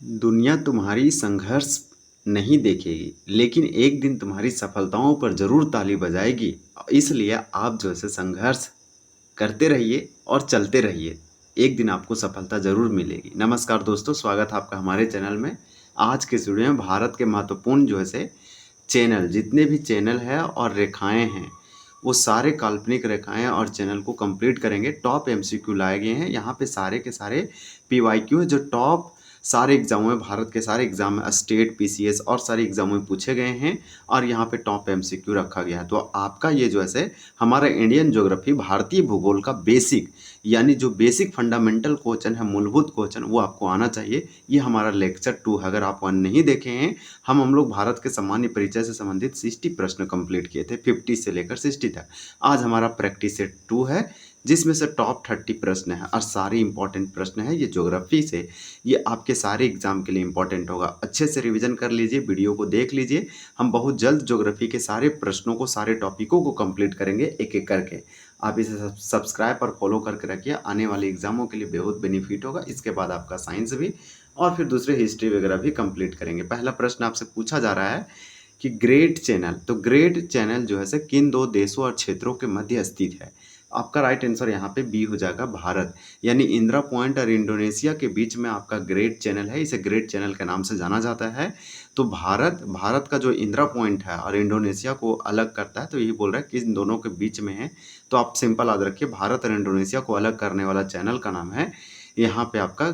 दुनिया तुम्हारी संघर्ष नहीं देखेगी, लेकिन एक दिन तुम्हारी सफलताओं पर ज़रूर ताली बजाएगी। इसलिए आप जो है संघर्ष करते रहिए और चलते रहिए। एक दिन आपको सफलता ज़रूर मिलेगी। नमस्कार दोस्तों, स्वागत है आपका हमारे चैनल में। आज के इस वीडियो में भारत के महत्वपूर्ण चैनल, जितने भी चैनल हैं और रेखाएँ हैं, वो सारे काल्पनिक रेखाएँ और चैनल को कंप्लीट करेंगे। टॉप एमसीक्यू लाए गए हैं। यहाँ पे सारे के सारे पीवाईक्यू है जो टॉप सारे एग्जामों में, भारत के सारे एग्जाम में, स्टेट, पीसीएस और सारे एग्जामों में पूछे गए हैं और यहाँ पे टॉप एमसीक्यू रखा गया है। तो आपका ये जो है हमारा इंडियन ज्योग्राफी, भारतीय भूगोल का बेसिक, यानी जो बेसिक फंडामेंटल क्वेश्चन है, मूलभूत क्वेश्चन, वो आपको आना चाहिए। ये हमारा लेक्चर 2 है। अगर आप 1 नहीं देखे हैं, हम लोग भारत के सामान्य परिचय से संबंधित 60 प्रश्न कंप्लीट किए थे, 50 से लेकर 60 तक। आज हमारा प्रैक्टिस सेट 2 है, जिसमें से टॉप 30 प्रश्न है और सारे इंपॉर्टेंट प्रश्न है। ये ज्योग्राफी से, ये आपके सारे एग्जाम के लिए इंपॉर्टेंट होगा। अच्छे से रिवीजन कर लीजिए, वीडियो को देख लीजिए। हम बहुत जल्द ज्योग्राफी के सारे प्रश्नों को, सारे टॉपिकों को कंप्लीट करेंगे एक एक करके। आप इसे सब्सक्राइब और फॉलो करके रखिए, आने वाले एग्जामों के लिए बहुत बेनिफिट होगा। इसके बाद आपका साइंस भी और फिर दूसरे हिस्ट्री वगैरह भी कंप्लीट करेंगे। पहला प्रश्न आपसे पूछा जा रहा है कि ग्रेट चैनल, तो ग्रेट चैनल जो है किन दो देशों और क्षेत्रों के मध्य स्थित है? आपका राइट आंसर यहाँ पे बी हो जाएगा, भारत। यानी इंदिरा पॉइंट और इंडोनेशिया के बीच में आपका ग्रेट चैनल है। इसे ग्रेट चैनल के नाम से जाना जाता है। तो भारत का जो इंदिरा पॉइंट है और इंडोनेशिया को अलग करता है, तो यही बोल रहा है कि इन दोनों के बीच में है। तो आप सिंपल याद रखिए, भारत और इंडोनेशिया को अलग करने वाला चैनल का नाम है यहाँ पे आपका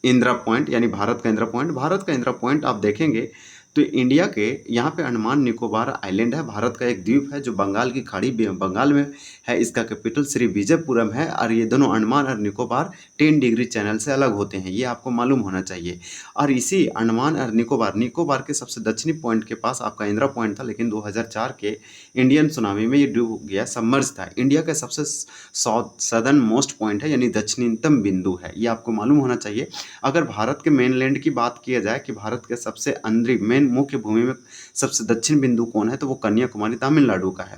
इंदिरा पॉइंट, यानी भारत का इंदिरा पॉइंट। भारत का इंदिरा पॉइंट आप देखेंगे तो इंडिया के यहाँ पे अंडमान निकोबार आइलैंड है, भारत का एक द्वीप है जो बंगाल की खाड़ी, बंगाल में है। इसका कैपिटल श्री विजयपुरम है और ये दोनों अंडमान और निकोबार 10 डिग्री चैनल से अलग होते हैं, ये आपको मालूम होना चाहिए। और इसी अंडमान और निकोबार के सबसे दक्षिणी पॉइंट के पास आपका इंदिरा पॉइंट था, लेकिन 2004 के इंडियन सुनामी में ये डूब गया, सबमर्ज था। इंडिया का सबसे सदर्न मोस्ट पॉइंट है, यानी दक्षिणतम बिंदु है, ये आपको मालूम होना चाहिए। अगर भारत के मेनलैंड की बात किया जाए कि भारत के सबसे अंदरी मेन मुख्य भूमि में सबसे दक्षिण बिंदु कौन है, तो वो कन्याकुमारी, तमिलनाडु का है।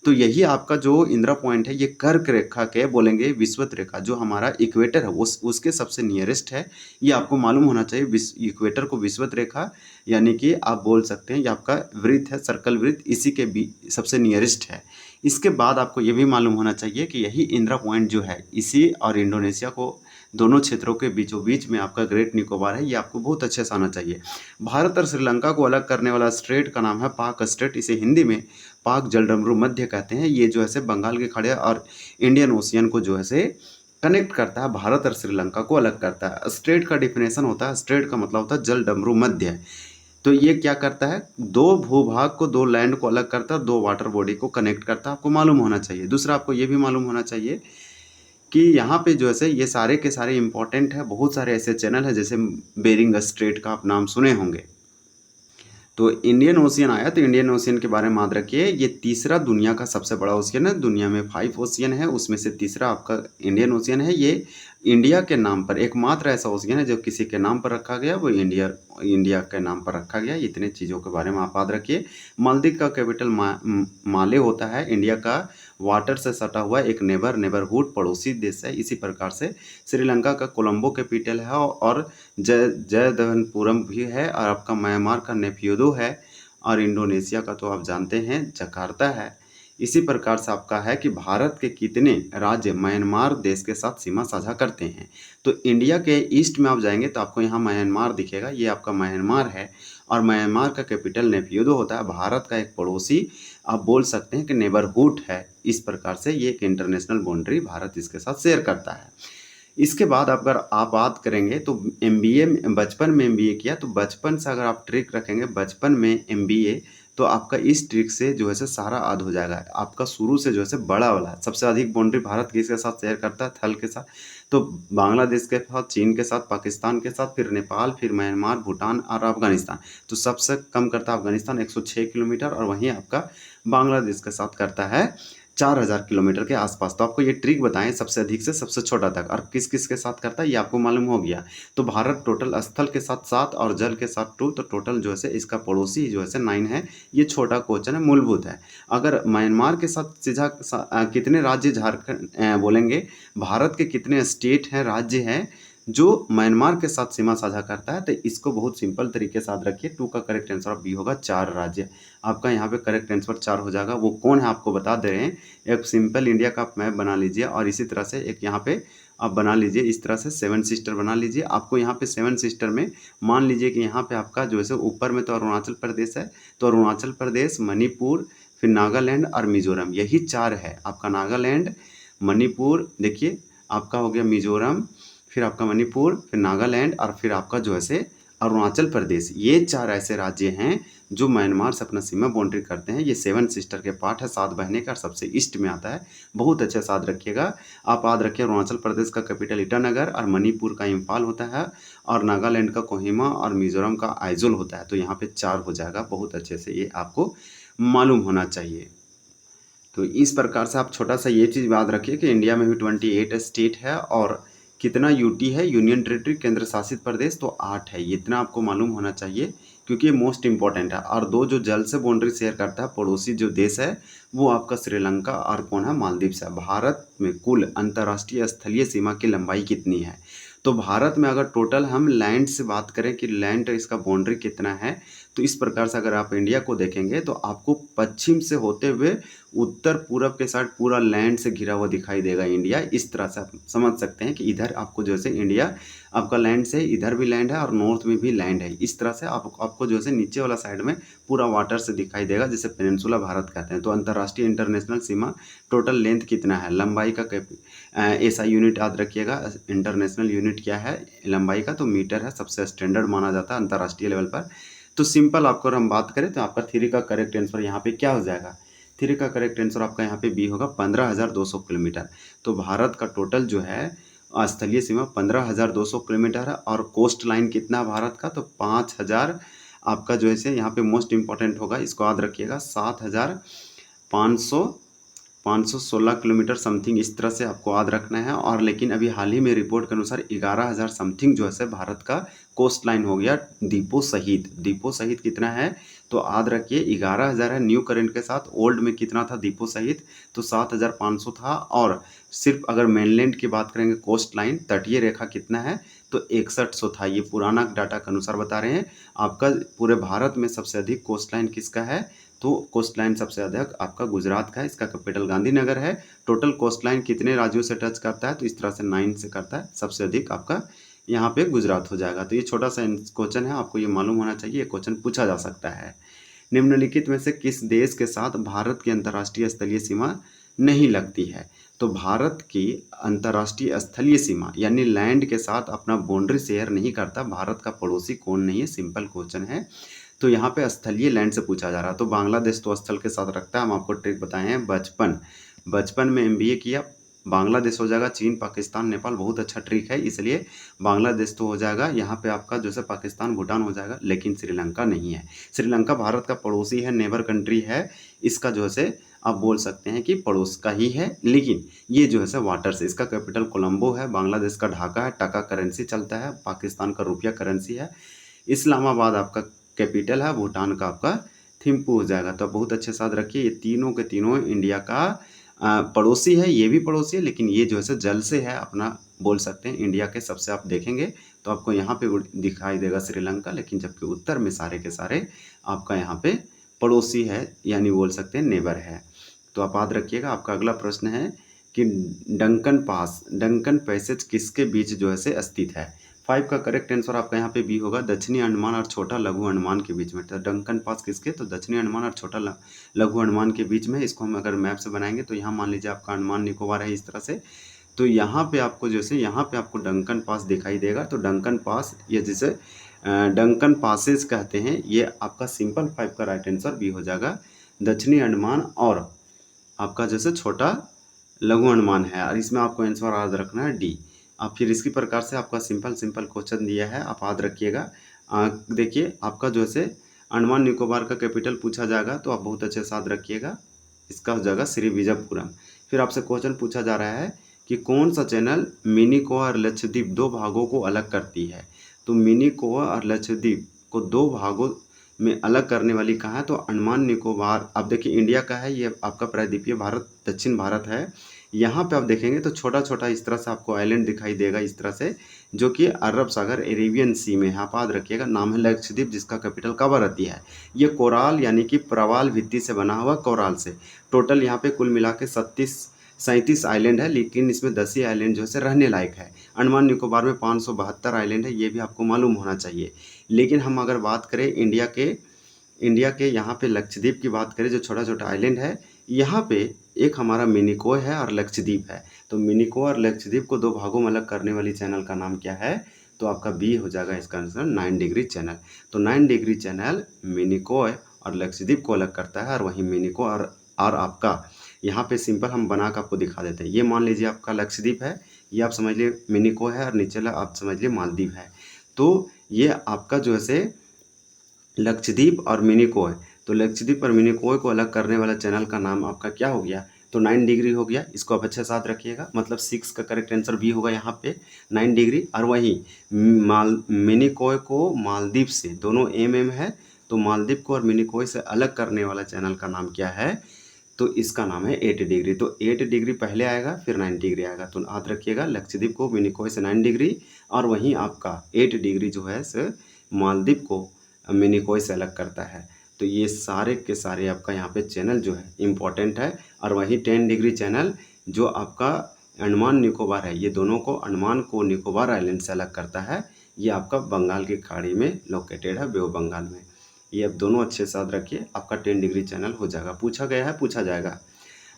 तो यही आपका जो इंदिरा पॉइंट है, ये कर्क रेखा के बोलेंगे, विषुवत रेखा, जो हमारा इक्वेटर है उसके सबसे नियरेस्ट है। ये आपको मालूम होना चाहिए। इक्वेटर को विषुवत रेखा, यानी कि आप बोल सकते हैं ये आपका वृत्त है, सर्कल वृत्त, इसी के भी सबसे नियरेस्ट है। इसके बाद आपको ये भी मालूम होना चाहिए कि यही इंदिरा पॉइंट जो है, इसी और इंडोनेशिया को, दोनों क्षेत्रों के बीचों बीच में आपका ग्रेट निकोबार है। ये आपको बहुत अच्छे से आना चाहिए। भारत और श्रीलंका को अलग करने वाला स्ट्रेट का नाम है पाक स्ट्रेट। इसे हिंदी में पाक जलडमरू मध्य कहते हैं। ये जो है बंगाल के खाड़ी और इंडियन ओशियन को जो है कनेक्ट करता है, भारत और श्रीलंका को अलग करता है। स्ट्रेट का डिफिनेशन होता है, स्ट्रेट का मतलब होता है जलडमरू मध्य। तो ये क्या करता है, दो भूभाग को, दो लैंड को अलग करता है, दो वाटर बॉडी को कनेक्ट करता है। आपको मालूम होना चाहिए। दूसरा, आपको ये भी मालूम होना चाहिए कि यहाँ पे जो है ये सारे के सारे इंपॉर्टेंट है। बहुत सारे ऐसे चैनल हैं, जैसे बेरिंग स्ट्रेट का आप नाम सुने होंगे। तो इंडियन ओशियन आया, तो इंडियन ओशियन के बारे में याद रखिए, ये तीसरा दुनिया का सबसे बड़ा ओशियन है। दुनिया में 5 ओशियन है, उसमें से तीसरा आपका इंडियन ओशियन है। ये इंडिया के नाम पर एकमात्र ऐसा ओशियन है जो किसी के नाम पर रखा गया, वो इंडिया के नाम पर रखा गया। इतने चीज़ों के बारे में आप याद रखिए। मालदीव का कैपिटल माले होता है। इंडिया का वाटर से सटा हुआ एक नेबरहुड पड़ोसी देश है। इसी प्रकार से श्रीलंका का कोलंबो कैपिटल है और जयदेवनपुरम भी है, और आपका म्यांमार का नेपियोदो है, और इंडोनेशिया का तो आप जानते हैं जकार्ता है। इसी प्रकार से आपका है कि भारत के कितने राज्य म्यांमार देश के साथ सीमा साझा करते हैं। तो इंडिया के ईस्ट में आप जाएंगे तो आपको यहाँ म्यांमार दिखेगा, ये आपका म्यांमार है, और म्यांमार का कैपिटल नेपियोदो होता है। भारत का एक पड़ोसी, आप बोल सकते हैं कि नेबरहुड है। इस प्रकार से ये एक इंटरनेशनल बाउंड्री भारत इसके साथ शेयर करता है। इसके बाद अगर आप बात करेंगे तो एमबीए, बचपन में एमबीए किया, तो बचपन से अगर आप ट्रिक रखेंगे बचपन में एमबीए, तो आपका इस ट्रिक से जो है सारा याद हो जाएगा। आपका शुरू से जो है बड़ा वाला, सबसे अधिक बाउंड्री भारत किसके साथ शेयर करता है, थल के साथ, तो बांग्लादेश के साथ, चीन के साथ, पाकिस्तान के साथ, फिर नेपाल, फिर म्यांमार, भूटान और अफगानिस्तान। तो सबसे कम करता है अफगानिस्तान 106 किलोमीटर, और वहीं आपका बांग्लादेश के साथ करता है 4000 किलोमीटर के आसपास। तो आपको ये ट्रिक बताएं सबसे अधिक से सबसे छोटा तक, और किस किस के साथ करता है ये आपको मालूम हो गया। तो भारत टोटल स्थल के साथ 7 और जल के साथ 2, तो टोटल जो है इसका पड़ोसी जो है 9 है। ये छोटा क्वेश्चन है, मूलभूत है। अगर म्यांमार के साथ सीधा कितने राज्य, झारखंड बोलेंगे, भारत के कितने स्टेट हैं, राज्य हैं, जो म्यांमार के साथ सीमा साझा करता है। तो इसको बहुत सिंपल तरीके से याद रखिए। 2 का करेक्ट आंसर बी होगा 4 राज्य। आपका यहाँ पे करेक्ट आंसर 4 हो जाएगा। वो कौन है आपको बता दे रहे हैं। एक सिंपल इंडिया का आप मैप बना लीजिए और इसी तरह से एक यहाँ पे आप बना लीजिए, इस तरह से 7 सिस्टर बना लीजिए। आपको यहाँ पे 7 सिस्टर में मान लीजिए कि यहाँ पे आपका जो है ऊपर में तो अरुणाचल प्रदेश है, तो अरुणाचल प्रदेश, मणिपुर, फिर नागालैंड और मिजोरम, यही 4 है आपका। नागालैंड, मणिपुर, देखिए आपका हो गया मिजोरम, फिर आपका मणिपुर, फिर नागालैंड और फिर आपका जो है अरुणाचल प्रदेश। ये 4 ऐसे राज्य हैं जो म्यांमार से अपना सीमा बाउंड्री करते हैं। ये 7 सिस्टर के पार्ट है, 7 बहने का, और सबसे ईस्ट में आता है। बहुत अच्छे से याद रखिएगा। आप याद रखिए अरुणाचल प्रदेश का कैपिटल ईटानगर और मणिपुर का इम्फाल होता है और नागालैंड का कोहिमा और मिजोरम का आइजोल होता है। तो यहाँ पे 4 हो जाएगा। बहुत अच्छे से ये आपको मालूम होना चाहिए। तो इस प्रकार से आप छोटा सा ये चीज़ याद रखिए कि इंडिया में भी 28 स्टेट है और कितना यूटी है, यूनियन टेरिटरी, केंद्र शासित प्रदेश, तो 8 है। ये इतना आपको मालूम होना चाहिए क्योंकि ये मोस्ट इंपॉर्टेंट है। और 2 जो जल से बाउंड्री शेयर करता है पड़ोसी जो देश है वो आपका श्रीलंका और कौन है, मालदीव है। भारत में कुल अंतर्राष्ट्रीय स्थलीय सीमा की लंबाई कितनी है। तो भारत में अगर टोटल हम लैंड से बात करें कि लैंड इसका बाउंड्री कितना है, तो इस प्रकार से अगर आप इंडिया को देखेंगे तो आपको पश्चिम से होते हुए उत्तर पूरब के साइड पूरा लैंड से घिरा हुआ दिखाई देगा इंडिया। इस तरह से आप समझ सकते हैं कि इधर आपको जो है इंडिया आपका लैंड से, इधर भी लैंड है और नॉर्थ में भी लैंड है। इस तरह से आपको जो है नीचे वाला साइड में पूरा वाटर से दिखाई देगा, जिसे पेनिनसुला भारत कहते हैं। तो अंतर्राष्ट्रीय इंटरनेशनल सीमा टोटल लेंथ कितना है, लंबाई का ऐसा यूनिट याद रखिएगा। इंटरनेशनल यूनिट क्या है लंबाई का, तो मीटर है, सबसे स्टैंडर्ड माना जाता है अंतर्राष्ट्रीय लेवल पर। तो सिंपल आपको अगर हम बात करें तो आपका 3 का करेक्ट आंसर यहाँ पे क्या हो जाएगा। 3 का करेक्ट आंसर आपका यहाँ पे बी होगा 15,200 किलोमीटर। तो भारत का टोटल जो है स्थलीय सीमा 15,200 किलोमीटर है। और कोस्ट लाइन कितना है भारत का, तो 5,000 आपका जो है यहाँ पे मोस्ट इंपॉर्टेंट होगा, इसको याद रखिएगा, 7,500 516 किलोमीटर समथिंग, इस तरह से आपको याद रखना है। और लेकिन अभी हाल ही में रिपोर्ट के अनुसार 11,000 समथिंग जो है भारत का कोस्ट लाइन हो गया द्वीपों सहित। द्वीपों सहित कितना है, तो याद रखिए 11,000 है न्यू करेंट के साथ। ओल्ड में कितना था द्वीपों सहित, तो 7,500 था। और सिर्फ अगर मेनलैंड की बात करेंगे कोस्ट लाइन तटीय रेखा कितना है, तो 6100 था। ये पुराना डाटा के अनुसार बता रहे हैं। आपका पूरे भारत में सबसे अधिक कोस्ट लाइन किसका है, तो कोस्ट लाइन सबसे अधिक आपका गुजरात का है, इसका कैपिटल गांधीनगर है। टोटल कोस्ट लाइन कितने राज्यों से टच करता है, तो इस तरह से 9 से करता है। सबसे अधिक आपका यहाँ पे गुजरात हो जाएगा। तो ये छोटा सा क्वेश्चन है, आपको ये मालूम होना चाहिए, ये क्वेश्चन पूछा जा सकता है। निम्नलिखित में से किस देश के साथ भारत की अंतर्राष्ट्रीय स्थलीय सीमा नहीं लगती है। तो भारत की अंतर्राष्ट्रीय स्थलीय सीमा यानी लैंड के साथ अपना बाउंड्री शेयर नहीं करता भारत का पड़ोसी कौन नहीं है, सिंपल क्वेश्चन है। तो यहाँ पे स्थलीय लैंड से पूछा जा रहा है। तो बांग्लादेश तो स्थल के साथ रखता है, हम आपको ट्रिक बताए हैं। बचपन में एमबीए किया, बांग्लादेश हो जाएगा। चीन, पाकिस्तान, नेपाल, बहुत अच्छा ट्रिक है, इसलिए बांग्लादेश तो हो जाएगा। यहाँ पे आपका जो है पाकिस्तान, भूटान हो जाएगा, लेकिन श्रीलंका नहीं है। श्रीलंका भारत का पड़ोसी है, नेबर कंट्री है। इसका जो है आप बोल सकते हैं कि पड़ोस का ही है, लेकिन ये जो है वाटर से, इसका कैपिटल कोलंबो है, बांग्लादेश का ढाका है, टका करेंसी चलता है, पाकिस्तान का रुपया करेंसी है, इस्लामाबाद आपका कैपिटल है, भूटान का आपका थिम्पू हो जाएगा। तो बहुत अच्छे से याद रखिए, ये तीनों के तीनों इंडिया का पड़ोसी है। ये भी पड़ोसी है, लेकिन ये जो है जल से है अपना, बोल सकते हैं इंडिया के सबसे। आप देखेंगे तो आपको यहाँ पे दिखाई देगा श्रीलंका, लेकिन जबकि उत्तर में सारे के सारे आपका यहाँ पे पड़ोसी है, यानी बोल सकते हैं नेबर है। तो आप याद रखिएगा। आपका अगला प्रश्न है कि डंकन पैसेज किसके बीच जो है स्थित है। 5 का करेक्ट आंसर आपका यहाँ पे बी होगा, दक्षिणी अंडमान और छोटा लघु अंडमान के बीच में। तो डंकन पास किसके, तो दक्षिणी अंडमान और छोटा लघु अंडमान के बीच में। इसको हम अगर मैप से बनाएंगे तो यहाँ मान लीजिए आपका अंडमान निकोबार है इस तरह से। तो यहाँ पे आपको जैसे यहाँ पे आपको डंकन पास दिखाई देगा। तो डंकन पास, ये जिसे डंकन पासेस कहते हैं, ये आपका सिंपल 5 का राइट आंसर बी हो जाएगा। दक्षिणी अंडमान और आपका जैसे छोटा लघु अंडमान है, और इसमें आपको आंसर याद रखना है डी। अब फिर इसकी प्रकार से आपका सिंपल क्वेश्चन दिया है, आप याद रखिएगा। देखिए आपका जो है अंडमान निकोबार का कैपिटल पूछा जाएगा, तो आप बहुत अच्छे से याद रखिएगा। इसका हो जाएगा श्री विजयपुरम। फिर आपसे क्वेश्चन पूछा जा रहा है कि कौन सा चैनल मिनी गोवा और लक्षद्वीप 2 भागों को अलग करती है। तो मिनी गोवा और लक्षद्वीप को 2 भागों में अलग करने वाली कहाँ है, तो अंडमान निकोबार। आप देखिए इंडिया का है, ये आपका प्रायद्वीपीय भारत, दक्षिण भारत है। यहाँ पे आप देखेंगे तो छोटा छोटा इस तरह से आपको आइलैंड दिखाई देगा इस तरह से। जो कि अरब सागर अरेबियन सी में है, आप याद रखिएगा। नाम है लक्षद्वीप, जिसका कैपिटल कवरत्ती है। ये कोराल यानी कि प्रवाल भित्ति से बना हुआ कोराल से। टोटल यहाँ पे कुल मिला के 37 आइलैंड है, लेकिन इसमें 10 ही आइलैंड जो है रहने लायक है। अंडमान निकोबार में 572 आइलैंड है, ये भी आपको मालूम होना चाहिए। लेकिन हम अगर बात करें इंडिया के यहाँ पे लक्षद्वीप की बात करें, जो छोटा छोटा आइलैंड है, यहाँ पे एक हमारा मिनिकॉय है और लक्षद्वीप है। तो मिनिकॉय और लक्षद्वीप को दो भागों में अलग करने वाली चैनल का नाम क्या है? तो आपका बी हो जाएगा इसका आंसर, 9 डिग्री चैनल। तो 9 डिग्री चैनल मिनिकॉय और लक्षद्वीप को अलग करता है, और वहीं मिनिकॉय और आपका यहाँ पे सिंपल हम बना के आपको दिखा देते हैं। ये मान लीजिए आपका लक्षद्वीप है, ये आप समझ लिए मिनिकॉय है, और नीचे वाला आप समझ लिए मालदीव है। तो ये आपका जो है लक्षद्वीप और मिनिकॉय, तो लक्षद्वीप और मिनिकॉय को अलग करने वाला चैनल का नाम आपका क्या हो गया? तो 9 डिग्री हो गया। इसको आप अच्छे साथ रखिएगा, मतलब 6 का करेक्ट आंसर बी होगा यहाँ पे 9 डिग्री। और वहीं मिनिकॉय को मालदीव से, दोनों एम है, तो मालदीव को और मिनिकॉय से अलग करने वाला चैनल का नाम क्या है? तो इसका नाम है 8 डिग्री। तो 8 डिग्री पहले आएगा, फिर 9 डिग्री आएगा। तो याद रखिएगा, लक्षद्वीप को मिनिकॉय से 9 डिग्री, और वहीं आपका 8 डिग्री जो है मालदीव को मिनिकॉय से अलग करता है। तो ये सारे के सारे आपका यहाँ पे चैनल जो है इम्पॉर्टेंट है। और वहीं 10 डिग्री चैनल जो आपका अंडमान निकोबार है, ये दोनों को, अंडमान को निकोबार आइलैंड से अलग करता है। ये आपका बंगाल की खाड़ी में लोकेटेड है, बे ऑफ बंगाल में। ये अब दोनों अच्छे से याद रखिए, आपका 10 डिग्री चैनल हो जाएगा। पूछा गया है, पूछा जाएगा।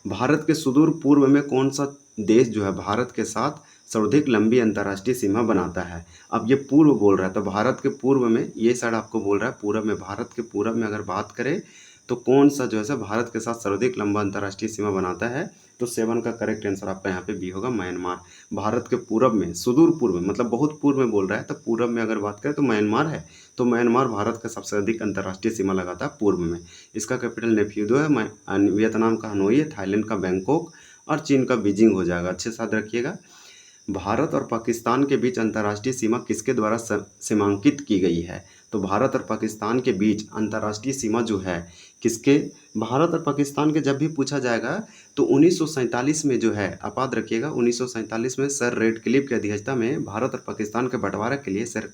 भारत के सुदूर पूर्व में कौन सा देश जो है भारत के साथ सर्वाधिक लंबी अंतर्राष्ट्रीय सीमा बनाता है? अब ये पूर्व बोल रहा है, तो भारत के पूर्व में, ये साइड आपको बोल रहा है पूर्व में। भारत के पूर्व में अगर बात करें तो कौन सा जो है भारत के साथ सर्वाधिक लंबा अंतर्राष्ट्रीय सीमा बनाता है? तो 7 का करेक्ट आंसर आपका यहाँ पे बी होगा, म्यांमार। भारत के पूरब में, सुदूर पूर्व में, मतलब बहुत पूर्व में बोल रहा है, तो पूरब में अगर बात करें तो म्यांमार है। तो म्यांमार भारत का सबसे अधिक अंतर्राष्ट्रीय सीमा लगाता है पूर्व में। इसका कैपिटल नेफ्यूदो है, वियतनाम का हनोई है, थाईलैंड का बैंकॉक, और चीन का बीजिंग हो जाएगा। अच्छे साथ रखिएगा। भारत और पाकिस्तान के बीच अंतर्राष्ट्रीय सीमा किसके द्वारा सीमांकित की गई है? तो भारत और पाकिस्तान के बीच अंतर्राष्ट्रीय सीमा जो है किसके, भारत और पाकिस्तान के जब भी पूछा जाएगा तो 1947 में जो है, आप याद रखिएगा, 1947 में सर रेडक्लिफ की अध्यक्षता में भारत और पाकिस्तान के बंटवारे के लिए सर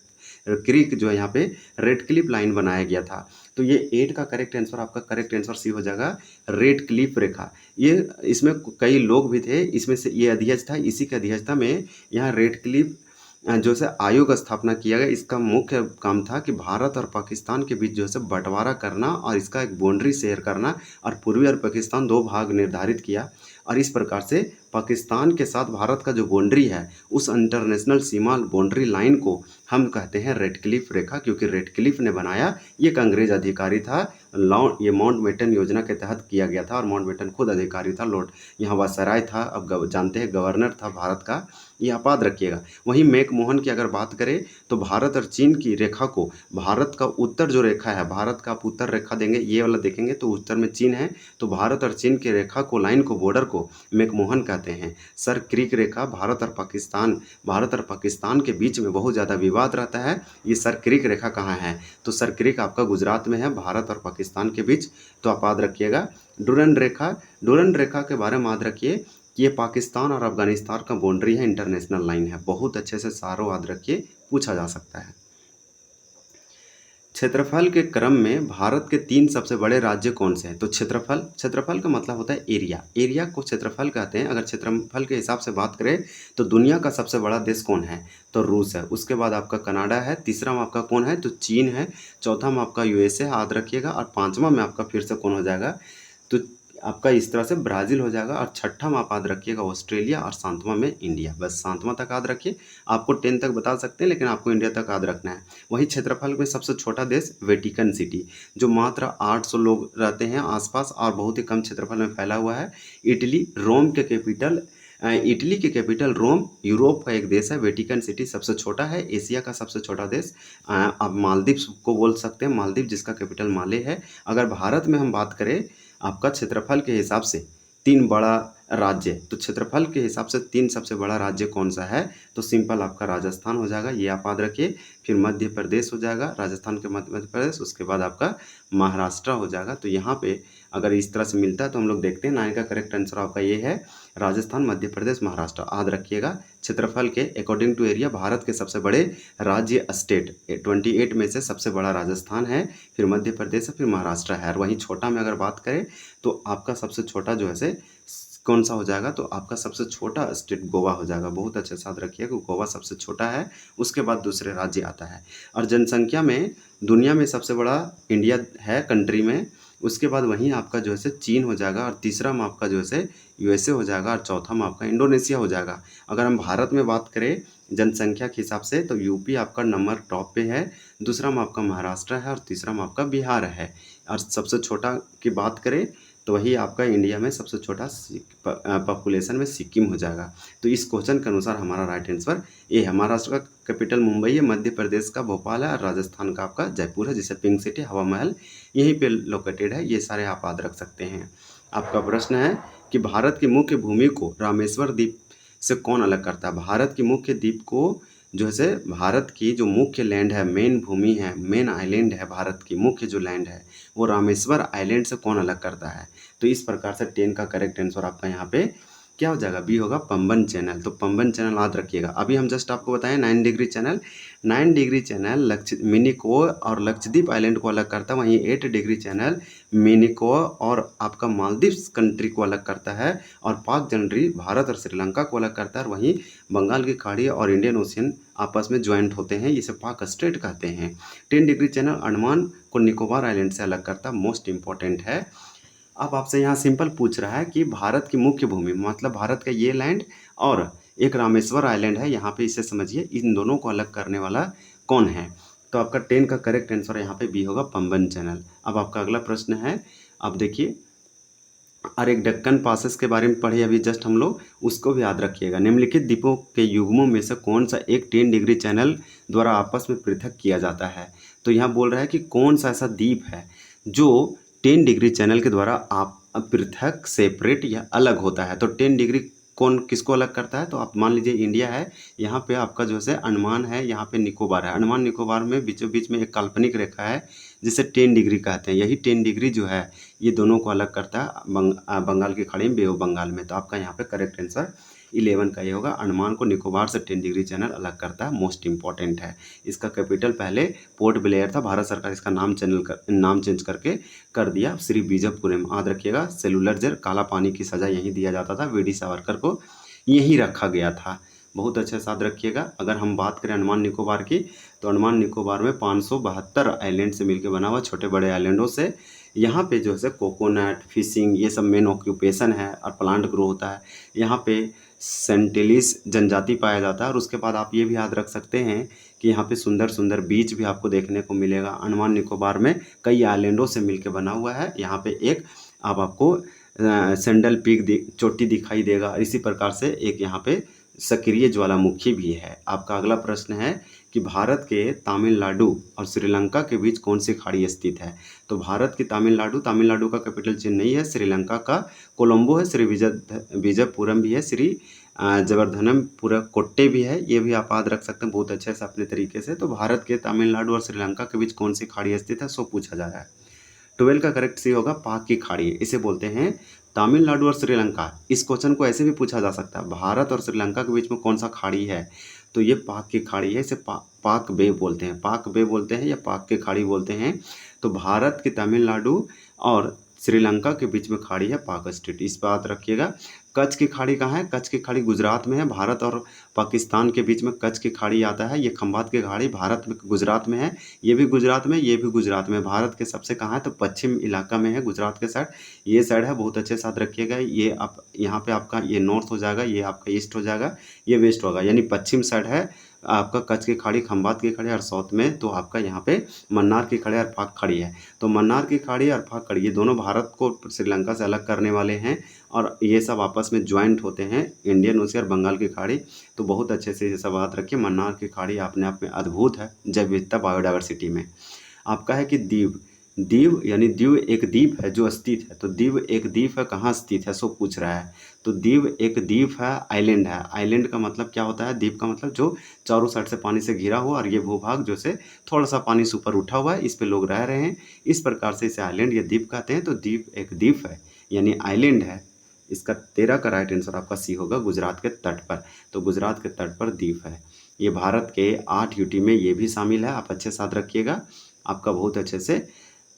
क्रीक जो है यहाँ पे रेडक्लिफ लाइन बनाया गया था। तो ये 8 का करेक्ट आंसर, आपका करेक्ट आंसर सी हो जाएगा, रेडक्लिफ रेखा। ये इसमें कई लोग भी थे, इसमें से ये अध्यक्ष था, इसी के अध्यक्षता में यहाँ रेडक्लिफ जो है आयोग स्थापना किया गया। इसका मुख्य काम था कि भारत और पाकिस्तान के बीच जो है बंटवारा करना, और इसका एक बाउंड्री शेयर करना, और पूर्वी और पाकिस्तान 2 भाग निर्धारित किया। और इस प्रकार से पाकिस्तान के साथ भारत का जो बाउंड्री है, उस इंटरनेशनल सीमा बाउंड्री लाइन को हम कहते हैं रेडक्लिफ रेखा, क्योंकि रेडक्लिफ ने बनाया। ये एक अंग्रेज अधिकारी था। ये माउंटबेटन योजना के तहत किया गया था, और माउंटबेटन खुद अधिकारी था, लॉर्ड यहाँ वायसराय था, अब जानते हैं गवर्नर था भारत का। ये आप याद रखिएगा। वहीं मैकमोहन की अगर बात करें तो भारत और चीन की रेखा को, भारत का उत्तर जो रेखा है, भारत का आप उत्तर रेखा देंगे, ये वाला देखेंगे तो उत्तर में चीन है, तो भारत और चीन की रेखा को, लाइन को, बॉर्डर को मैकमोहन कहते हैं। सर क्रीक रेखा भारत और पाकिस्तान के बीच में बहुत ज़्यादा विवाद रहता है। ये सर क्रीक रेखा कहाँ है? तो सर क्रीक आपका गुजरात में है, भारत और पाकिस्तान के बीच। तो आप याद रखिएगा। डुरंड रेखा के बारे में याद रखिए कि ये पाकिस्तान और अफगानिस्तान का बाउंड्री है, इंटरनेशनल लाइन है। बहुत अच्छे से सारों याद रखिए, पूछा जा सकता है। क्षेत्रफल के क्रम में भारत के 3 सबसे बड़े राज्य कौन से हैं? तो क्षेत्रफल का मतलब होता है एरिया को क्षेत्रफल कहते हैं। अगर क्षेत्रफल के हिसाब से बात करें तो दुनिया का सबसे बड़ा देश कौन है? तो रूस है। उसके बाद आपका कनाडा है, तीसरा में आपका कौन है? तो चीन है, चौथा में आपका यूएसए याद रखिएगा, और पाँचवा में आपका फिर से कौन हो जाएगा? तो आपका इस तरह से ब्राज़ील हो जाएगा, और छठा में आप याद रखिएगा ऑस्ट्रेलिया, और सातवां में इंडिया। बस सातवां तक याद रखिए। आपको 10 तक बता सकते हैं, लेकिन आपको इंडिया तक याद रखना है। वही क्षेत्रफल में सबसे छोटा देश वेटिकन सिटी, जो मात्र 800 लोग रहते हैं आसपास, और बहुत ही कम क्षेत्रफल में फैला हुआ है। इटली के कैपिटल रोम, यूरोप का एक देश है। वेटिकन सिटी सबसे छोटा है, एशिया का सबसे छोटा देश। आप मालदीव को बोल सकते हैं, मालदीव, जिसका कैपिटल माले है। अगर भारत में हम बात करें आपका क्षेत्रफल के हिसाब से 3 बड़ा राज्य, तो क्षेत्रफल के हिसाब से 3 सबसे बड़ा राज्य कौन सा है? तो सिंपल आपका राजस्थान हो जाएगा, ये आप याद रखिए। फिर मध्य प्रदेश हो जाएगा, राजस्थान के मध्य प्रदेश, उसके बाद आपका महाराष्ट्र हो जाएगा। तो यहाँ पे अगर इस तरह से मिलता है तो हम लोग देखते हैं। 9 का करेक्ट आंसर आपका ये है, राजस्थान, मध्य प्रदेश, महाराष्ट्र। याद रखिएगा, क्षेत्रफल के अकॉर्डिंग टू एरिया भारत के सबसे बड़े राज्य स्टेट 28 में से सबसे बड़ा राजस्थान है, फिर मध्य प्रदेश है, फिर महाराष्ट्र है। और वहीं छोटा में अगर बात करें तो आपका सबसे छोटा जो है से कौन सा हो जाएगा, तो आपका सबसे छोटा स्टेट गोवा हो जाएगा। बहुत अच्छे से याद रखिए कि गोवा सबसे छोटा है, उसके बाद दूसरे राज्य आता है। और जनसंख्या में दुनिया में सबसे बड़ा इंडिया है कंट्री में, उसके बाद वहीं आपका जो है से चीन हो जाएगा, और तीसरा में आपका जो है से यूएसए हो जाएगा, और चौथा में आपका इंडोनेशिया हो जाएगा। अगर हम भारत में बात करें जनसंख्या के हिसाब से तो यूपी आपका नंबर टॉप पे है, दूसरा में आपका महाराष्ट्र है, और तीसरा में आपका बिहार है। और सबसे छोटा की बात करें तो वही आपका इंडिया में सबसे छोटा पॉपुलेशन में सिक्किम हो जाएगा। तो इस क्वेश्चन के अनुसार हमारा राइट आंसर ये है। महाराष्ट्र का कैपिटल मुंबई है, मध्य प्रदेश का भोपाल है, और राजस्थान का आपका जयपुर है, जिसे पिंक सिटी हवा महल यहीं पे लोकेटेड है। ये सारे आप याद रख सकते हैं। आपका प्रश्न है कि भारत की मुख्य भूमि को रामेश्वर द्वीप से कौन अलग करता है। भारत की मुख्य द्वीप को जो है से भारत की जो मुख्य लैंड है, मेन भूमि है, मेन आइलैंड है, भारत की मुख्य जो लैंड है वो रामेश्वर आइलैंड से कौन अलग करता है। तो इस प्रकार से 10 का करेक्ट आंसर आपका यहाँ पे क्या हो जाएगा, बी होगा पंबन चैनल। तो पंबन चैनल याद रखिएगा। अभी हम जस्ट आपको बताएं 9 degree channel, 9 degree channel Minicoy और लक्षद्वीप आइलैंड को अलग करता है, वहीं 8 डिग्री चैनल मिनिको और आपका मालदीव्स कंट्री को अलग करता है, और पाक जनरी भारत और श्रीलंका को अलग करता है, और वहीं बंगाल की खाड़ी और इंडियन ओशियन आपस में ज्वाइंट होते हैं, इसे पाक स्ट्रेट कहते हैं। 10 डिग्री चैनल अंडमान को निकोबार आइलैंड से अलग करता है, मोस्ट इंपॉर्टेंट है। अब आपसे यहाँ सिंपल पूछ रहा है कि भारत की मुख्य भूमि मतलब भारत का ये लैंड और एक रामेश्वर आइलैंड है, यहाँ पे इसे समझिए, इन दोनों को अलग करने वाला कौन है। तो आपका 10 का करेक्ट आंसर यहाँ पे बी होगा पंबन चैनल। अब आपका अगला प्रश्न है, अब देखिए, और एक डेक्कन पासेस के बारे में पढ़े अभी जस्ट हम लोग, उसको भी याद रखिएगा। निम्नलिखित द्वीपों के युग्मों में से कौन सा एक 10 डिग्री चैनल द्वारा आपस में पृथक किया जाता है। तो यहाँ बोल रहा है कि कौन सा ऐसा द्वीप है जो 10 डिग्री चैनल के द्वारा आप पृथक सेपरेट या अलग होता है। तो 10 डिग्री कौन किसको अलग करता है, तो आप मान लीजिए इंडिया है, यहाँ पे आपका जो है अंडमान है, यहाँ पे निकोबार है। अंडमान निकोबार में बीचों बीच में एक काल्पनिक रेखा है जिसे 10 डिग्री कहते हैं। यही 10 डिग्री जो है ये दोनों को अलग करता है बंगाल की खाड़ी में, बे ऑफ बंगाल में। तो आपका यहाँ पे करेक्ट आंसर 11 का ये होगा। अंडमान को निकोबार से 10 डिग्री चैनल अलग करता है, मोस्ट इंपॉर्टेंट है। इसका कैपिटल पहले पोर्ट ब्लेयर था, भारत सरकार इसका नाम चेंज करके कर दिया श्री बीजपुरम। याद रखिएगा, सेलुलर जेल काला पानी की सज़ा यहीं दिया जाता था, वीडी सावरकर को यहीं रखा गया था। बहुत अच्छे से याद रखिएगा। अगर हम बात करें अंडमान निकोबार की, तो अंडमान निकोबार में 572 आइलैंड से मिलकर बना हुआ, छोटे बड़े आइलैंडों से। यहाँ पे जो है कोकोनट, फिशिंग, ये सब मेन ऑक्यूपेशन है, और प्लांट ग्रो होता है। यहाँ पे सेंटिलिस जनजाति पाया जाता है। और उसके बाद आप ये भी याद रख सकते हैं कि यहाँ पे सुंदर सुंदर बीच भी आपको देखने को मिलेगा। अंडमान निकोबार में कई आइलैंडों से मिलकर बना हुआ है। यहाँ पे एक आपको सैंडल पीक चोटी दिखाई देगा। इसी प्रकार से एक यहाँ पे सक्रिय ज्वालामुखी भी है। आपका अगला प्रश्न है कि भारत के तमिलनाडु और श्रीलंका के बीच कौन सी खाड़ी स्थित है। तो भारत की तमिलनाडु का कैपिटल चेन्नई है, श्रीलंका का कोलंबो है, श्री विजयपुरम भी है, श्री जगर्धनपुर कोट्टे भी है। ये भी आप याद रख सकते हैं बहुत अच्छे से अपने तरीके से। तो भारत के तमिलनाडु और श्रीलंका के बीच कौन सी खाड़ी स्थित है, सो पूछा जा रहा है। 12 का करेक्ट सी होगा पाक की खाड़ी। इसे बोलते हैं तमिलनाडु और श्रीलंका। इस क्वेश्चन को ऐसे भी पूछा जा सकता है, भारत और श्रीलंका के बीच में कौन सा खाड़ी है, तो ये पाक की खाड़ी है। इसे पाक बे बोलते हैं, पाक बे बोलते हैं या पाक की खाड़ी बोलते हैं। तो भारत की तमिलनाडु और श्रीलंका के बीच में खाड़ी है पाक स्ट्रेट, इस बात रखिएगा। कच्छ की खाड़ी कहाँ है, कच्छ की खाड़ी गुजरात में है। भारत और पाकिस्तान के बीच में कच्छ की खाड़ी आता है। ये खंबात की खाड़ी भारत में गुजरात में है, ये भी गुजरात में, ये भी गुजरात में। भारत के सबसे कहाँ है, तो पश्चिम इलाका में है, गुजरात के साइड ये साइड है। बहुत अच्छे साथ रखिएगा। ये आप यहाँ पे आपका ये नॉर्थ हो जाएगा, ये आपका ईस्ट हो जाएगा, ये वेस्ट होगा, यानी पश्चिम साइड है आपका कच्छ की खाड़ी, खंबात की खाड़ी। और साउथ में तो आपका यहाँ पे मन्नार की खाड़ी और पाक खाड़ी है। तो मन्नार की खाड़ी और पाक खाड़ी ये दोनों भारत को श्रीलंका से अलग करने वाले हैं, और ये सब आपस में ज्वाइंट होते हैं, इंडियन ओशियन और बंगाल की खाड़ी। तो बहुत अच्छे से ये सब बात रखिए। मन्नार की खाड़ी अपने आप में अद्भुत है जैव विविधता बायोडाइवर्सिटी में। आपका है कि द्वीप, द्वीप यानी द्वीप एक द्वीप है जो स्थित है। तो द्वीप एक द्वीप है, कहाँ स्थित है, सो पूछ रहा है। तो द्वीप एक द्वीप है, आइलैंड है। आइलैंड का मतलब क्या होता है, द्वीप का मतलब जो चारों साइड से पानी से घिरा हुआ, और ये भूभाग जो से थोड़ा सा पानी से ऊपर उठा हुआ है, इस पे लोग रह रहे हैं, इस प्रकार से इसे आइलैंड या द्वीप कहते हैं। तो द्वीप एक द्वीप है यानी आइलैंड है। इसका 13 का राइट आंसर आपका सी होगा, गुजरात के तट पर। तो गुजरात के तट पर द्वीप है। ये भारत के 8 यूटी में ये भी शामिल है, आप अच्छे साथ रखिएगा। आपका बहुत अच्छे से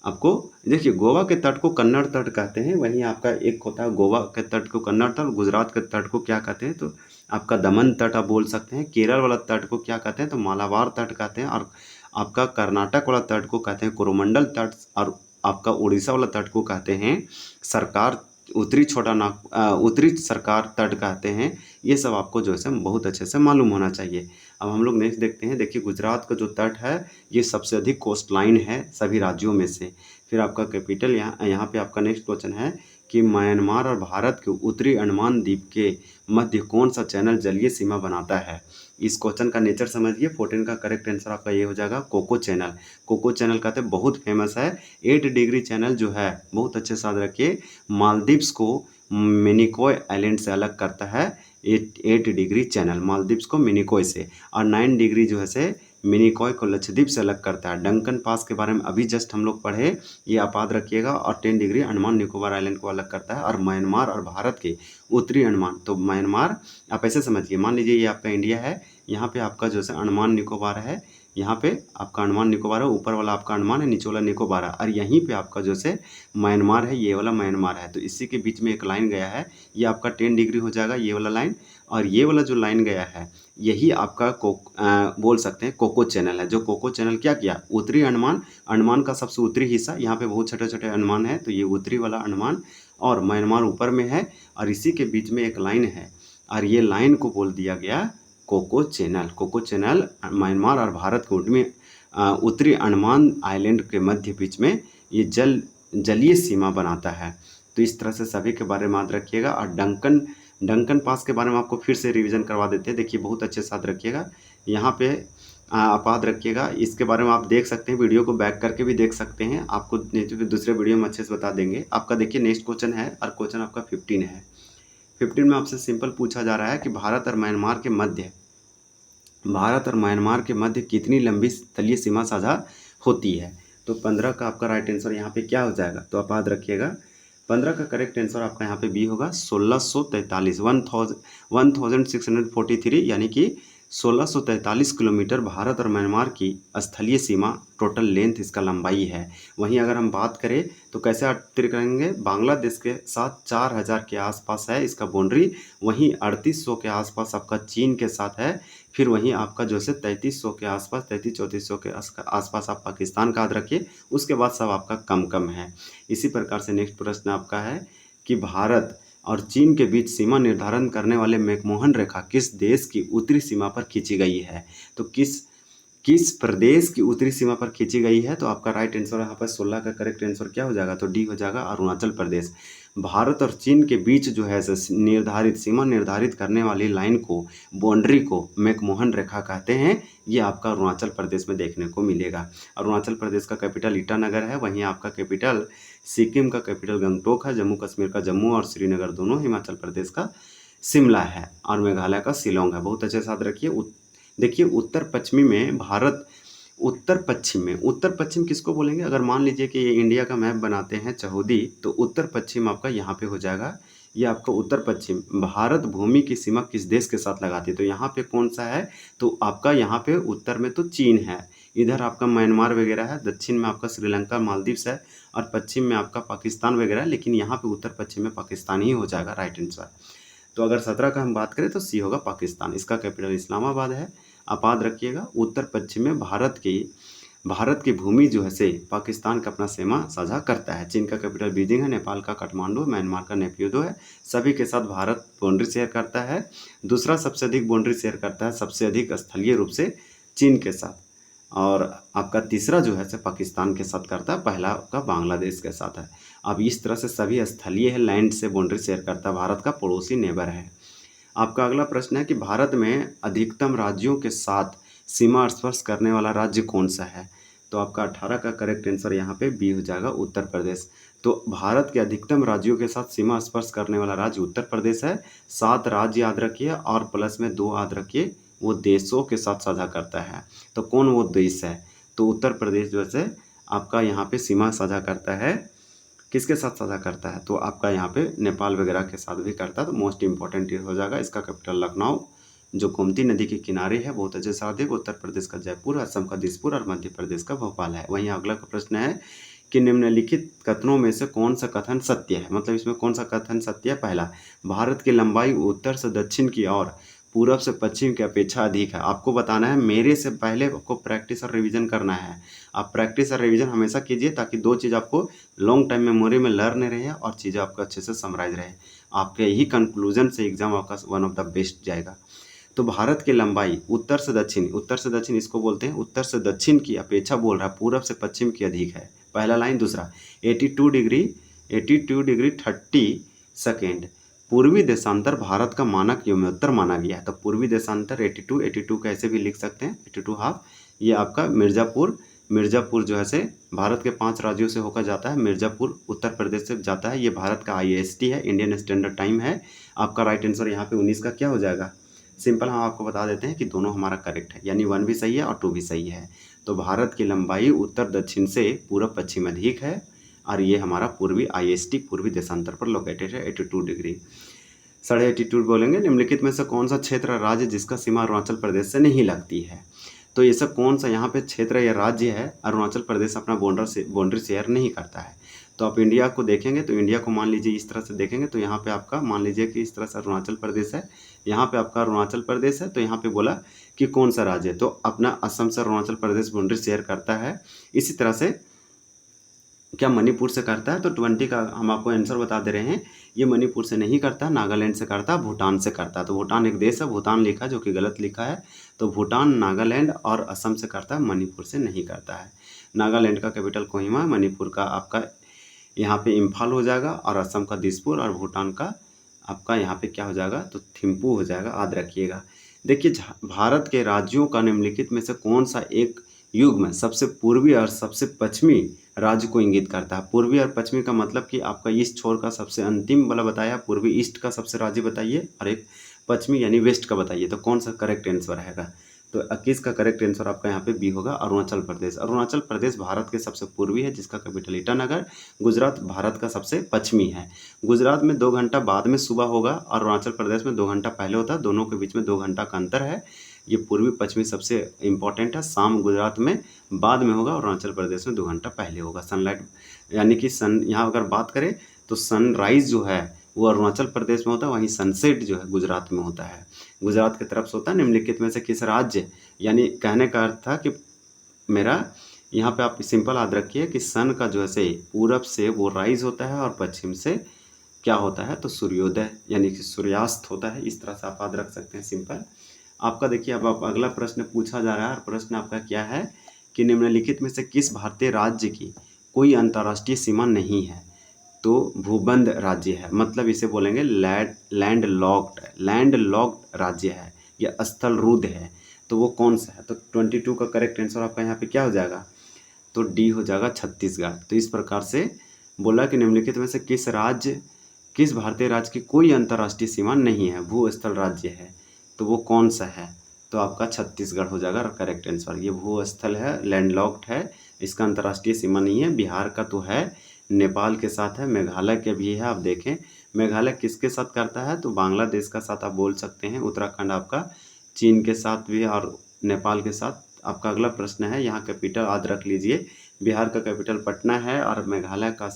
आपको देखिए, गोवा के तट को कन्नड़ तट कहते हैं, वहीं आपका एक होता है गोवा के तट को कन्नड़ तट, गुजरात के तट को क्या कहते हैं तो आपका दमन तट आप बोल सकते हैं। केरल वाला तट को क्या कहते हैं तो मालाबार तट कहते हैं। और आपका कर्नाटक वाला तट को कहते हैं कोरोमंडल तट। और आपका उड़ीसा वाला तट को कहते हैं सरकार उत्तरी उत्तरी सरकार तट कहते हैं। ये सब आपको जो है बहुत अच्छे से मालूम होना चाहिए। अब हम लोग नेक्स्ट देखते हैं। देखिए, गुजरात का जो तट है ये सबसे अधिक कोस्ट लाइन है सभी राज्यों में से। फिर आपका कैपिटल यहाँ पे आपका नेक्स्ट क्वेश्चन है कि म्यांमार और भारत के उत्तरी अंडमान द्वीप के मध्य कौन सा चैनल जलीय सीमा बनाता है। इस क्वेश्चन का नेचर समझिए। 14 का करेक्ट आंसर आपका ये हो जाएगा कोको चैनल। कोको चैनल कहते हैं, बहुत फेमस है। 8 डिग्री चैनल जो है, बहुत अच्छे से याद रखिए, मालदीव्स को मिनिकॉय आइलैंड से अलग करता है। 8 डिग्री चैनल मालदीव्स को मिनिकॉय से, और 9 डिग्री जो है से मिनिकॉय को लक्षद्वीप से अलग करता है। डंकन पास के बारे में अभी जस्ट हम लोग पढ़े, ये आप याद रखिएगा। और 10 डिग्री अंडमान निकोबार आइलैंड को अलग करता है। और म्यांमार और भारत के उत्तरी अंडमान, तो म्यांमार आप ऐसे समझिए, मान लीजिए ये आपका इंडिया है, यहाँ पे आपका जो है अंडमान निकोबार है, यहाँ पे आपका अंडमान निकोबार है, ऊपर वाला आपका अंडमान है, नीचे वाला निकोबार है, और यहीं पे आपका जो है म्यांमार है, ये वाला म्यांमार है। तो इसी के बीच में एक लाइन गया है, ये आपका 10 डिग्री हो जाएगा, ये वाला लाइन। और ये वाला जो लाइन गया है यही आपका बोल सकते हैं कोको चैनल है। जो कोको चैनल क्या किया, उत्तरी अंडमान, अंडमान का सबसे उत्तरी हिस्सा, यहाँ पे बहुत छोटे छोटे अंडमान है, तो ये उत्तरी वाला अंडमान और म्यांमार ऊपर में है, और इसी के बीच में एक लाइन है, और ये लाइन को बोल दिया गया Coco channel. Coco channel Myanmar और भारत के उत्तरी अंडमान आइलैंड के मध्य बीच में ये जलीय सीमा बनाता है। तो इस तरह से सभी के बारे में याद रखिएगा। और डंकन पास के बारे में आपको फिर से रिवीजन करवा देते हैं। देखिए, बहुत अच्छे से याद रखिएगा। यहाँ पे आप याद रखिएगा, इसके बारे में आप देख सकते हैं, वीडियो को बैक करके भी देख सकते हैं, आपको दूसरे वीडियो में अच्छे से बता देंगे। आपका देखिए नेक्स्ट क्वेश्चन है, और क्वेश्चन आपका 15 है। 15 में आपसे सिंपल पूछा जा रहा है कि भारत और म्यांमार के मध्य कितनी लंबी तलीय सीमा साझा होती है। तो 15 का आपका राइट आंसर यहाँ पे क्या हो जाएगा, तो आप याद रखिएगा 15 का करेक्ट आंसर आपका यहाँ पे बी होगा, 1643, 1643, यानी कि 1643 किलोमीटर भारत और म्यांमार की स्थलीय सीमा, टोटल लेंथ इसका लंबाई है। वहीं अगर हम बात करें तो कैसे आते करेंगे, बांग्लादेश के साथ 4000 के आसपास है इसका बाउंड्री, वहीं 3800 के आसपास आपका चीन के साथ है, फिर वहीं आपका जो है 3300 के आसपास, 3300-3400 के आसपास आप पाकिस्तान का याद रखिए, उसके बाद सब आपका कम कम है। इसी प्रकार से नेक्स्ट प्रश्न आपका है कि भारत और चीन के बीच सीमा निर्धारण करने वाले मैकमोहन रेखा किस देश की उत्तरी सीमा पर खींची गई है। तो किस प्रदेश की उत्तरी सीमा पर खींची गई है, तो आपका राइट आंसर यहाँ पर 16 का करेक्ट आंसर क्या हो जाएगा, तो डी हो जाएगा, अरुणाचल प्रदेश। भारत और चीन के बीच जो है सीमा निर्धारित करने वाली लाइन को, बाउंड्री को मैकमोहन रेखा कहते हैं। ये आपका अरुणाचल प्रदेश में देखने को मिलेगा। अरुणाचल प्रदेश का कैपिटल ईटानगर है, वहीं आपका कैपिटल सिक्किम का कैपिटल गंगटोक है, जम्मू कश्मीर का जम्मू और श्रीनगर दोनों, हिमाचल प्रदेश का शिमला है, और मेघालय का शिलोंग है। बहुत अच्छे से याद रखिए। देखिए, उत्तर पश्चिमी में भारत, उत्तर पश्चिम किसको बोलेंगे, अगर मान लीजिए कि ये इंडिया का मैप बनाते हैं चौहदी, तो उत्तर पश्चिम आपका यहाँ पे हो जाएगा। ये आपका उत्तर पश्चिम भारत भूमि की सीमा किस देश के साथ लगाती है, तो यहाँ पे कौन सा है, तो आपका यहाँ पे उत्तर में तो चीन है, इधर आपका म्यांमार वगैरह है, दक्षिण में आपका श्रीलंका मालदीव्स है, और पश्चिम में आपका पाकिस्तान वगैरह है, लेकिन यहाँ पे उत्तर पश्चिम में पाकिस्तान ही हो जाएगा राइट आंसर। तो अगर 17 का हम बात करें तो सी होगा पाकिस्तान। इसका कैपिटल इस्लामाबाद है, आप याद रखिएगा। उत्तर पश्चिम में भारत की भूमि जो है से पाकिस्तान का अपना सीमा साझा करता है। चीन का कैपिटल बीजिंग है, नेपाल का काठमांडू, म्यांमार का नेपियोदो है, सभी के साथ भारत बाउंड्री शेयर करता है। दूसरा सबसे अधिक बाउंड्री शेयर करता है, सबसे अधिक स्थलीय रूप से चीन के साथ, और आपका तीसरा जो है से पाकिस्तान के साथ करता है, पहला आपका बांग्लादेश के साथ है। अब इस तरह से सभी स्थलीय है, लैंड से बाउंड्री शेयर करता है, भारत का पड़ोसी नेबर है। आपका अगला प्रश्न है कि भारत में अधिकतम राज्यों के साथ सीमा स्पर्श करने वाला राज्य कौन सा है, तो आपका 18 का करेक्ट आंसर यहाँ पे बी हो जाएगा, उत्तर प्रदेश। तो भारत के अधिकतम राज्यों के साथ सीमा स्पर्श करने वाला राज्य उत्तर प्रदेश है। 7 राज्य याद रखिए, और प्लस में 2 याद रखिए, वो देशों के साथ साझा करता है। तो कौन वो देश है, तो उत्तर प्रदेश जो है आपका यहाँ पे सीमा साझा करता है किसके साथ साझा करता है? तो आपका यहाँ पे नेपाल वगैरह के साथ भी करता है, तो मोस्ट इंपॉर्टेंट ये हो जाएगा। इसका कैपिटल लखनऊ, जो गोमती नदी के किनारे है, बहुत अच्छे से अधिक उत्तर प्रदेश का जयपुर, असम का दिसपुर और मध्य प्रदेश का भोपाल है। वहीं अगला का प्रश्न है कि निम्नलिखित कथनों में से कौन सा कथन सत्य है? मतलब इसमें कौन सा कथन सत्य है? पहला, भारत की लंबाई उत्तर से दक्षिण की ओर पूरब से पश्चिम की अपेक्षा अधिक है। आपको बताना है, मेरे से पहले आपको प्रैक्टिस और रिवीजन करना है। आप प्रैक्टिस और रिवीजन हमेशा कीजिए ताकि दो चीज़ आपको लॉन्ग टाइम मेमोरी में लर्न रहे और चीज़ें आपको अच्छे से समराइज रहे। आपके यही कंक्लूजन से एग्जाम आपका वन ऑफ द बेस्ट जाएगा। तो भारत की लंबाई उत्तर से दक्षिण इसको बोलते हैं, उत्तर से दक्षिण की अपेक्षा बोल रहा है पूरब से पश्चिम की अधिक है। पहला लाइन। दूसरा, 82 डिग्री 30 सेकेंड पूर्वी देशांतर भारत का मानक योम्योत्तर माना गया है। तो पूर्वी देशांतर 82 कैसे भी लिख सकते हैं, 82 हाफ। ये आपका मिर्ज़ापुर जो है से भारत के 5 राज्यों से होकर जाता है। मिर्ज़ापुर उत्तर प्रदेश से जाता है। ये भारत का IST है, इंडियन स्टैंडर्ड टाइम है। आपका राइट आंसर यहाँ पे 19 का क्या हो जाएगा? सिंपल हम आपको बता देते हैं कि दोनों हमारा करेक्ट है, यानी 1 भी सही है और 2 भी सही है। तो भारत की लंबाई उत्तर दक्षिण से पूर्व पश्चिम अधिक है और ये हमारा पूर्वी IST पूर्वी देशांतर पर लोकेटेड है 82 डिग्री। 82.5 बोलेंगे। निम्नलिखित में से कौन सा क्षेत्र राज्य जिसका सीमा अरुणाचल प्रदेश से नहीं लगती है? तो ये सब कौन सा यहाँ पे क्षेत्र या राज्य है अरुणाचल प्रदेश अपना बाउंड्री शेयर नहीं करता है? तो आप इंडिया को देखेंगे तो इंडिया को मान लीजिए इस तरह से देखेंगे तो यहाँ पे आपका मान लीजिए कि इस तरह से अरुणाचल प्रदेश है, यहाँ पे आपका अरुणाचल प्रदेश है। तो यहाँ पे बोला कि कौन सा राज्य है, तो अपना असम से अरुणाचल प्रदेश बाउंड्री शेयर करता है। इसी तरह से क्या मणिपुर से करता है? तो 20 का हम आपको आंसर बता दे रहे हैं। ये मणिपुर से नहीं करता, नागालैंड से करता, भूटान से करता है। तो भूटान एक देश है, भूटान लिखा जो कि गलत लिखा है। तो भूटान, नागालैंड और असम से करता है, मणिपुर से नहीं करता है। नागालैंड का कैपिटल कोहिमा, मणिपुर का आपका यहाँ पे इम्फाल हो जाएगा और असम का दिसपुर और भूटान का आपका यहाँ पे क्या हो जाएगा? तो थिम्पू हो जाएगा, याद रखिएगा। देखिए, भारत के राज्यों का निम्नलिखित में से कौन सा एक युग में सबसे पूर्वी और सबसे पश्चिमी राज्य को इंगित करता है? पूर्वी और पश्चिमी का मतलब कि आपका ईस्ट छोर का सबसे अंतिम वाला बताया, पूर्वी ईस्ट का सबसे राज्य बताइए और एक पश्चिमी यानी वेस्ट का बताइए। तो कौन सा करेक्ट आंसर रहेगा? तो 21 का करेक्ट आंसर आपका यहाँ पे बी होगा, अरुणाचल प्रदेश। अरुणाचल प्रदेश भारत के सबसे पूर्वी है जिसका कैपिटल ईटानगर। गुजरात भारत का सबसे पश्चिमी है। गुजरात में 2 घंटा बाद में सुबह होगा और अरुणाचल प्रदेश में 2 घंटा पहले होता है। दोनों के बीच में 2 घंटा का अंतर है। ये पूर्वी पश्चिमी सबसे इम्पोर्टेंट है। शाम गुजरात में बाद में होगा और अरुणाचल प्रदेश में 2 घंटा पहले होगा। सनलाइट यानी कि सन यहाँ अगर बात करें तो सनराइज जो है वो अरुणाचल प्रदेश में होता है, वहीं सनसेट जो है गुजरात में होता है, गुजरात की तरफ से होता है। निम्नलिखित में से किस राज्य, यानी कहने का अर्थ था कि मेरा यहाँ पे आप सिंपल याद रखिए कि सन का जो है से पूरब से वो राइज होता है और पश्चिम से क्या होता है? तो सूर्योदय यानी कि सूर्यास्त होता है। इस तरह से आप याद रख सकते हैं सिंपल। आपका देखिए अब आप अगला प्रश्न पूछा जा रहा है और प्रश्न आपका क्या है कि निम्नलिखित में से किस भारतीय राज्य की कोई अंतर्राष्ट्रीय सीमा नहीं है? तो भूबंध राज्य है, मतलब इसे बोलेंगे लैंड लॉक्ड राज्य है या स्थल रुद्ध है। तो वो कौन सा है? तो 22 का करेक्ट आंसर आपका यहाँ पे क्या हो जाएगा? तो डी हो जाएगा, छत्तीसगढ़। तो इस प्रकार से बोला कि निम्नलिखित में से किस भारतीय राज्य की कोई अंतर्राष्ट्रीय सीमा नहीं है, भूस्थल राज्य है। तो वो कौन सा है? तो आपका छत्तीसगढ़ हो जाएगा करेक्ट आंसर। ये भूस्थल है, लैंडलॉक्ड है, इसका अंतर्राष्ट्रीय सीमा नहीं है। बिहार का तो है, नेपाल के साथ है, मेघालय के भी है। आप देखें मेघालय किसके साथ करता है? तो बांग्लादेश का साथ आप बोल सकते हैं। उत्तराखंड आपका चीन के साथ भी और नेपाल के साथ। आपका अगला प्रश्न है, यहाँ कैपिटल याद रख लीजिए, बिहार का कैपिटल पटना है और मेघालय का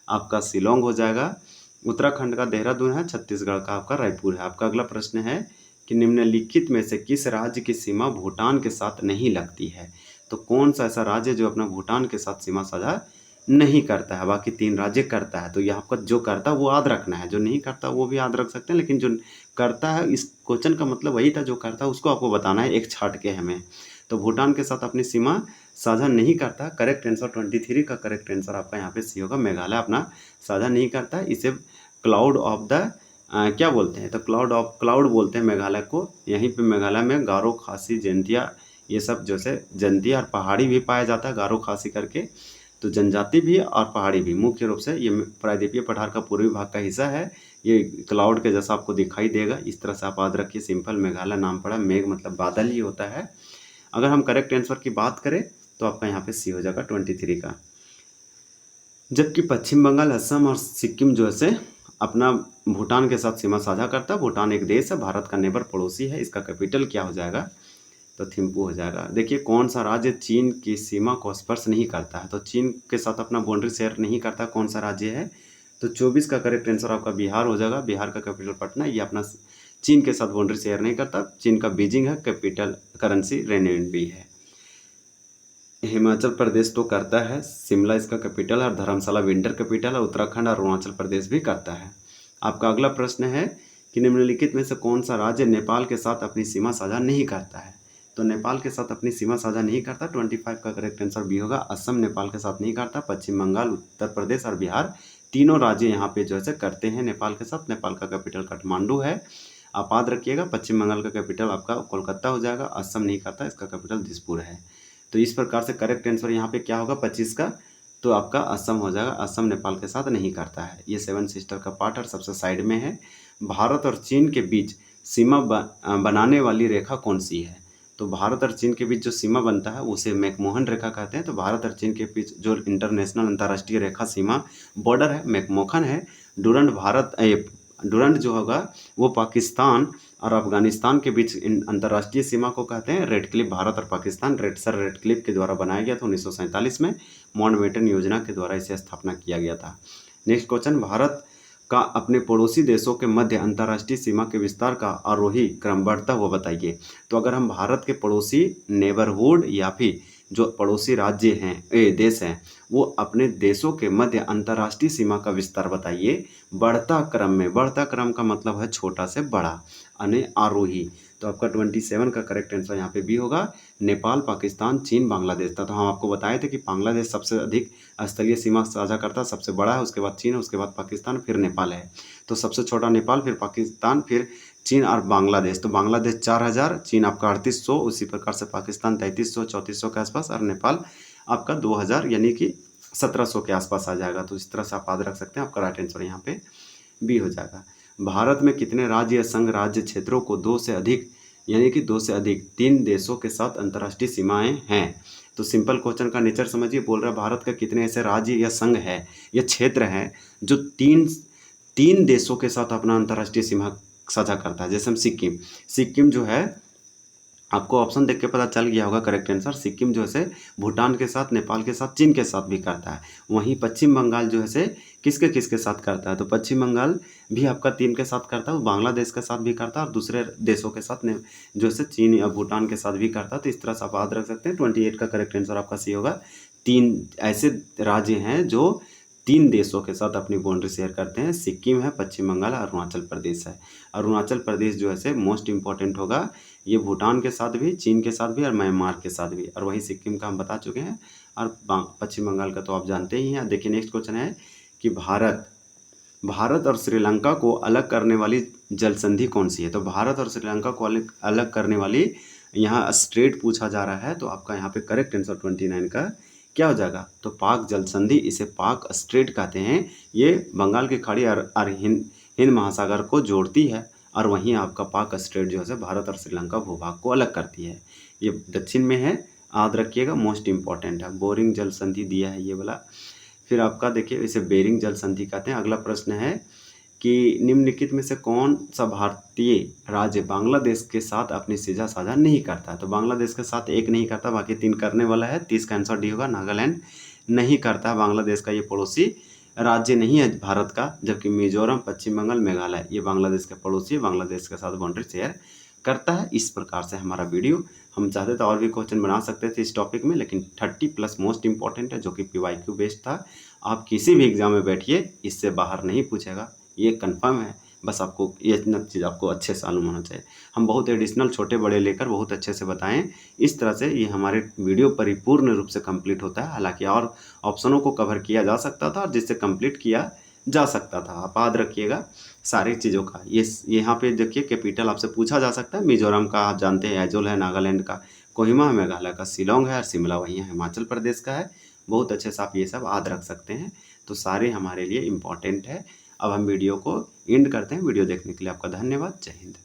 आपका शिलोंग हो जाएगा। उत्तराखंड का देहरादून है, छत्तीसगढ़ का आपका रायपुर है। आपका अगला प्रश्न है कि निम्नलिखित में से किस राज्य की सीमा भूटान के साथ नहीं लगती है? तो कौन सा ऐसा राज्य जो अपना भूटान के साथ सीमा साझा नहीं करता है? बाकी 3 राज्य करता है। तो यहाँ पर जो करता है वो याद रखना है, जो नहीं करता वो भी याद रख सकते हैं, लेकिन जो करता है, इस क्वेश्चन का मतलब वही था, जो करता है उसको आपको बताना है एक छाट के हमें। तो भूटान के साथ अपनी सीमा साझा नहीं करता। करेक्ट आंसर 23 का करेक्ट आंसर आपका यहाँ पे सी होगा। मेघालय अपना साझा नहीं करता, इसे क्लाउड ऑफ द क्या बोलते हैं? तो क्लाउड बोलते हैं मेघालय को। यहीं पे मेघालय में गारो, खासी, जैंतिया, ये सब जैसे जंतिया और पहाड़ी भी पाया जाता है, गारो खासी करके। तो जनजाति भी और पहाड़ी भी, मुख्य रूप से ये प्रायद्वीपीय पठार का पूर्वी भाग का हिस्सा है। ये क्लाउड के जैसा आपको दिखाई देगा। इस तरह से आप याद रखिए, सिंपल मेघालय नाम पड़ा। मेघ मतलब बादल ही होता है। अगर हम करेक्ट आंसर की बात करें तो आपका यहाँ पे सी हो जाएगा 23 का। जबकि पश्चिम बंगाल, असम और सिक्किम जो है से अपना भूटान के साथ सीमा साझा करता है। भूटान एक देश है, भारत का नेबर पड़ोसी है। इसका कैपिटल क्या हो जाएगा? तो थिम्पू हो जाएगा। देखिए कौन सा राज्य चीन की सीमा को स्पर्श नहीं करता है? तो चीन के साथ अपना बाउंड्री शेयर नहीं करता, कौन सा राज्य है? तो 24 का करेक्ट आंसर आपका बिहार हो जाएगा। बिहार का कैपिटल पटना, ये अपना चीन के साथ बाउंड्री शेयर नहीं करता। चीन का बीजिंग है, कैपिटल करेंसी रेनमिनबी है। हिमाचल प्रदेश तो करता है, शिमला इसका कैपिटल है और धर्मशाला विंटर कैपिटल है। उत्तराखंड और अरुणाचल प्रदेश भी करता है। आपका अगला प्रश्न है कि निम्नलिखित में से कौन सा राज्य नेपाल के साथ अपनी सीमा साझा नहीं करता है? तो नेपाल के साथ अपनी सीमा साझा नहीं करता, 25 का करेक्ट आंसर बी होगा। असम नेपाल के साथ नहीं करता। पश्चिम बंगाल, उत्तर प्रदेश और बिहार तीनों राज्य यहाँ पे जो है करते हैं नेपाल के साथ। नेपाल का कैपिटल काठमांडू है, आप याद रखिएगा। पश्चिम बंगाल का कैपिटल आपका कोलकाता हो जाएगा। असम नहीं करता, इसका कैपिटल दिसपुर है। तो इस प्रकार से करेक्ट आंसर यहाँ पे क्या होगा 25 का? तो आपका असम हो जाएगा। असम नेपाल के साथ नहीं करता है। ये सेवन सिस्टर का पार्ट और सबसे साइड में है। भारत और चीन के बीच सीमा बनाने वाली रेखा कौन सी है? तो भारत और चीन के बीच जो सीमा बनता है उसे मैकमोहन रेखा कहते हैं। तो भारत और चीन के बीच जो इंटरनेशनल अंतर्राष्ट्रीय रेखा सीमा बॉर्डर है मैकमोहन है। डुरंड जो होगा वो पाकिस्तान और अफगानिस्तान के बीच अंतर्राष्ट्रीय सीमा को कहते हैं रेड क्लिफ। भारत और पाकिस्तान रेड क्लिफ के द्वारा बनाया गया था 1947 में। माउंटबेटन योजना के द्वारा इसे स्थापना किया गया था। नेक्स्ट क्वेश्चन, भारत का अपने पड़ोसी देशों के मध्य अंतर्राष्ट्रीय सीमा के विस्तार का आरोही क्रम बढ़ता हुआ बताइए। तो अगर हम भारत के पड़ोसी नेबरहुड या फिर जो पड़ोसी राज्य हैं देश हैं वो अपने देशों के मध्य अंतर्राष्ट्रीय सीमा का विस्तार बताइए बढ़ता क्रम में। बढ़ता क्रम का मतलब है छोटा से बड़ा, यानी आरोही। तो आपका 27 का करेक्ट आंसर यहाँ पे बी होगा। नेपाल, पाकिस्तान, चीन, बांग्लादेश था। तो हम आपको बताए थे कि बांग्लादेश सबसे अधिक स्थलीय सीमा साझा करता है, सबसे बड़ा है, उसके बाद चीन है, उसके बाद पाकिस्तान, फिर नेपाल है। तो सबसे छोटा नेपाल, फिर पाकिस्तान, फिर चीन और बांग्लादेश। तो बांग्लादेश 4000, चीन आपका 3800, उसी प्रकार से पाकिस्तान 3300 3400 के आसपास और नेपाल आपका 2000 यानी कि 1700 के आसपास आ जाएगा। तो इस तरह से आप याद रख सकते हैं। आपका राइट आंसर यहाँ पे बी हो जाएगा। भारत में कितने राज्य या संघ राज्य क्षेत्रों को 2 से अधिक यानी कि 2 से अधिक 3 देशों के साथ अंतर्राष्ट्रीय सीमाएं हैं? तो सिंपल क्वेश्चन का नेचर समझिए। बोल रहा है भारत का कितने ऐसे राज्य या संघ है या क्षेत्र है जो तीन देशों के साथ अपना अंतर्राष्ट्रीय सीमा साझा करता है। जैसे हम सिक्किम जो है आपको ऑप्शन देख के पता चल गया होगा करेक्ट आंसर। सिक्किम जो है भूटान के साथ, नेपाल के साथ, चीन के साथ भी करता है। वहीं पश्चिम बंगाल जो है किसके साथ करता है? तो पश्चिम बंगाल भी आपका 3 के साथ करता है, बांग्लादेश के साथ भी करता है और दूसरे देशों के साथ जो है चीन या भूटान के साथ भी करता है। तो इस तरह से आप याद रख सकते हैं। 28 का करेक्ट आंसर आपका सी होगा। 3 ऐसे राज्य हैं जो 3 देशों के साथ अपनी बाउंड्री शेयर करते हैं। सिक्किम है, पश्चिम बंगाल, अरुणाचल प्रदेश है। अरुणाचल प्रदेश जो है मोस्ट इंपॉर्टेंट होगा। ये भूटान के साथ भी, चीन के साथ भी और म्यांमार के साथ भी। और वही सिक्किम का हम बता चुके हैं और पश्चिम बंगाल का तो आप जानते ही हैं। देखिए नेक्स्ट क्वेश्चन है कि भारत और श्रीलंका को अलग करने वाली जल संधि कौन सी है? तो भारत और श्रीलंका को अलग करने वाली यहाँ स्ट्रेट पूछा जा रहा है। तो आपका यहाँ पे करेक्ट आंसर 29 का क्या हो जाएगा? तो पाक जल संधि, इसे पाक स्ट्रेट कहते हैं। ये बंगाल की खाड़ी और हिंद महासागर को जोड़ती है और वहीं आपका पाक स्ट्रेट जो है भारत और श्रीलंका भूभाग को अलग करती है। ये दक्षिण में है, याद रखिएगा, मोस्ट इंपॉर्टेंट है। बोरिंग जल संधि दिया है ये वाला। फिर आपका देखिए इसे बेरिंग जल संधि कहते हैं। अगला प्रश्न है कि निम्नलिखित में से कौन सा भारतीय राज्य बांग्लादेश के साथ अपनी सीमा साझा नहीं करता? तो बांग्लादेश के साथ एक नहीं करता, बाकी 3 करने वाला है। 30 का आंसर डी होगा। नागालैंड नहीं करता, बांग्लादेश का ये पड़ोसी राज्य नहीं है भारत का। जबकि मिजोरम, पश्चिम बंगाल, मेघालय ये बांग्लादेश के पड़ोसी, बांग्लादेश के साथ बाउंड्री शेयर करता है। इस प्रकार से हमारा वीडियो, हम चाहते तो और भी क्वेश्चन बना सकते थे इस टॉपिक में, लेकिन 30+ मोस्ट इंपॉर्टेंट है जो कि PYQ बेस्ड था। आप किसी भी एग्जाम में बैठिए, इससे बाहर नहीं पूछेगा, ये कंफर्म है। बस आपको ये इतना चीज़ आपको अच्छे से मालूम होना चाहिए। हम बहुत एडिशनल छोटे बड़े लेकर बहुत अच्छे से बताएं। इस तरह से ये हमारे वीडियो परिपूर्ण रूप से कंप्लीट होता है। हालांकि और ऑप्शनों को कवर किया जा सकता था और जिससे कंप्लीट किया जा सकता था। आप याद रखिएगा सारी चीज़ों का। ये यहाँ पे देखिए कैपिटल आपसे पूछा जा सकता है। मिजोरम का आप जानते हैं आइजोल है, नागालैंड का कोहिमा है, मेघालय का शिलोंग है और शिमला वहीं है, हिमाचल प्रदेश का है। बहुत अच्छे से आप ये सब याद रख सकते हैं। तो सारे हमारे लिए इम्पॉर्टेंट है। अब हम वीडियो को एंड करते हैं। वीडियो देखने के लिए आपका धन्यवाद। जय हिंद।